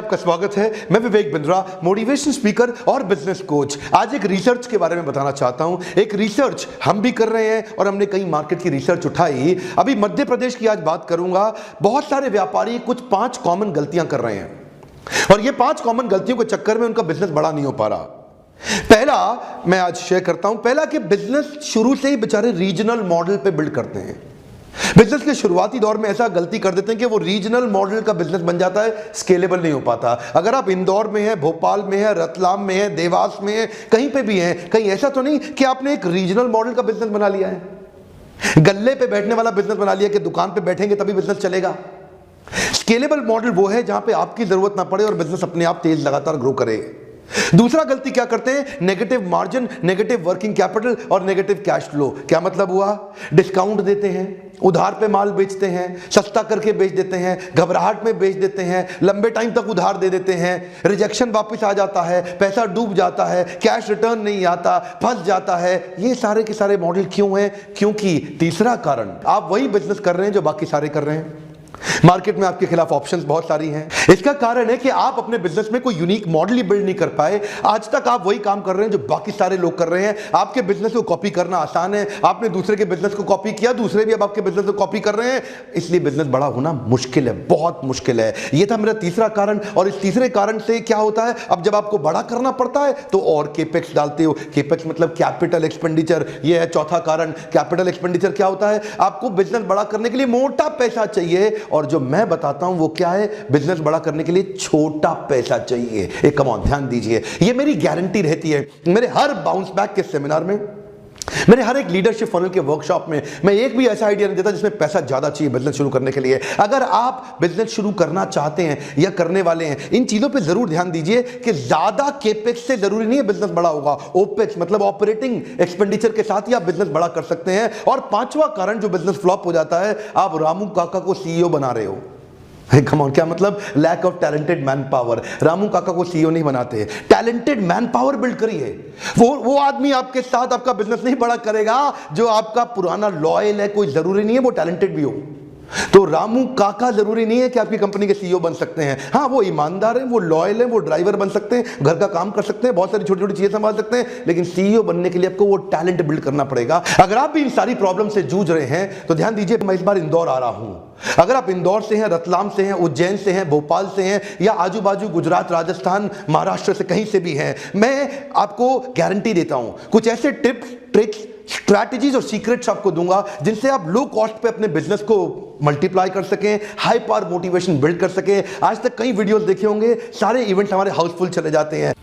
आपका स्वागत है। मैं विवेक बिंद्रा, मोटिवेशन स्पीकर और बिजनेस कोच। आज एक रिसर्च के बारे में बताना चाहता हूं। एक रिसर्च हम भी कर रहे हैं और हमने कई मार्केट की रिसर्च उठाई। अभी मध्य प्रदेश की आज बात करूंगा। बहुत सारे व्यापारी कुछ 5 कॉमन गलतियां कर रहे हैं और ये 5 कॉमन गलतियों के चक्कर में उनका बिजनेस बड़ा नहीं हो पा रहा। पहला मैं आज शेयर करता हूं। पहला कि बिजनेस शुरू से ही बेचारे रीजनल मॉडल पे बिल्ड करते हैं। बिजनेस के शुरुआती दौर में ऐसा गलती कर देते हैं कि वो रीजनल मॉडल का बिजनेस बन जाता है, स्केलेबल नहीं हो पाता। अगर आप इंदौर में हैं, भोपाल में हैं, रतलाम में हैं, देवास में हैं, कहीं पे भी हैं, कहीं ऐसा तो नहीं कि आपने एक रीजनल मॉडल का बिजनेस बना लिया है, गल्ले पे बैठने वाला बिजनेस बना लिया कि दुकान पे बैठेंगे तभी बिजनेस चलेगा। स्केलेबल मॉडल वो है जहां पे आपकी जरूरत ना पड़े और बिजनेस अपने आप तेज लगातार ग्रो करे। दूसरा गलती क्या करते हैं? Negative margin, negative working capital और नेगेटिव कैश फ्लो। क्या मतलब हुआ? डिस्काउंट देते हैं, उधार पे माल बेचते हैं, सस्ता करके बेच देते हैं, घबराहट में बेच देते हैं, लंबे टाइम तक उधार दे देते हैं, रिजेक्शन वापस आ जाता है, पैसा डूब जाता है, कैश रिटर्न नहीं आता, फंस जाता है। ये सारे के सारे मॉडल क्यों हैं? क्योंकि तीसरा कारण, आप वही बिजनेस कर रहे हैं जो बाकी सारे कर रहे हैं। मार्केट में आपके खिलाफ ऑप्शंस बहुत सारी हैं। इसका कारण है कि आप अपने बिजनेस में कोई यूनिक मॉडल ही बिल्ड नहीं कर पाए। आज तक आप वही काम कर रहे हैं जो बाकी सारे लोग कर रहे हैं। आपके बिजनेस को कॉपी करना आसान है, आपने दूसरे के बिजनेस को कॉपी किया, दूसरे भी अब आपके बिजनेस को कॉपी कर रहे हैं, इसलिए बिजनेस बड़ा होना मुश्किल है, बहुत मुश्किल है। यह था मेरा तीसरा कारण। और इस तीसरे कारण से क्या होता है, अब जब आपको बड़ा करना पड़ता है तो और केपेक्स डालते हो। केपेक्स मतलब कैपिटल एक्सपेंडिचर। यह है चौथा कारण। कैपिटल एक्सपेंडिचर क्या होता है? आपको बिजनेस बड़ा करने के लिए मोटा पैसा चाहिए और जो मैं बताता हूं वो क्या है? बिजनेस बड़ा करने के लिए छोटा पैसा चाहिए। एक कम ऑन, ध्यान दीजिए, ये मेरी गारंटी रहती है। मेरे हर बाउंस बैक के सेमिनार में, मेरे हर एक लीडरशिप फनल के वर्कशॉप में मैं एक भी ऐसा आइडिया नहीं देता जिसमें पैसा ज्यादा चाहिए बिजनेस शुरू करने के लिए। अगर आप बिजनेस शुरू करना चाहते हैं या करने वाले हैं, इन चीजों पे जरूर ध्यान दीजिए कि ज्यादा केपेक्स से जरूरी नहीं है बिजनेस बड़ा होगा। ओपेक्स मतलब ऑपरेटिंग एक्सपेंडिचर के साथ ही आप बिजनेस बड़ा कर सकते हैं। और 5वां कारण जो बिजनेस फ्लॉप हो जाता है, आप रामू काका को सीईओ बना रहे हो। कम ऑन, क्या मतलब? Lack of talented manpower. Ramu काका को सीईओ नहीं बनाते, टैलेंटेड मैन पावर बिल्ड करिए। वो आदमी आपके साथ आपका बिजनेस नहीं बड़ा करेगा जो आपका पुराना लॉयल है। कोई जरूरी नहीं है वो टैलेंटेड भी हो। तो रामू काका जरूरी नहीं है कि आपकी कंपनी के सीईओ बन सकते हैं। हाँ, वो ईमानदार है, वो लॉयल है, वो ड्राइवर बन सकते हैं, घर का काम कर सकते हैं, बहुत सारी छोटी छोटी चीजें संभाल सकते हैं, लेकिन सीईओ बनने के लिए आपको वो टैलेंट बिल्ड करना पड़ेगा। अगर आप भी इन सारी प्रॉब्लम से जूझ रहे हैं तो ध्यान दीजिए, मैं इस बार इंदौर आ रहा हूं। अगर आप इंदौर से हैं, रतलाम से हैं, उज्जैन से हैं, भोपाल से हैं या आजू बाजू गुजरात, राजस्थान, महाराष्ट्र से कहीं से भी हैं, मैं आपको गारंटी देता हूं कुछ ऐसे टिप्स, ट्रिक्स, स्ट्रैटेजीज और सीक्रेट्स आपको दूंगा जिनसे आप लो कॉस्ट पे अपने बिजनेस को मल्टीप्लाई कर सकें, हाई पावर मोटिवेशन बिल्ड कर सकें। आज तक कई वीडियोस देखे होंगे, सारे इवेंट्स हमारे हाउसफुल चले जाते हैं।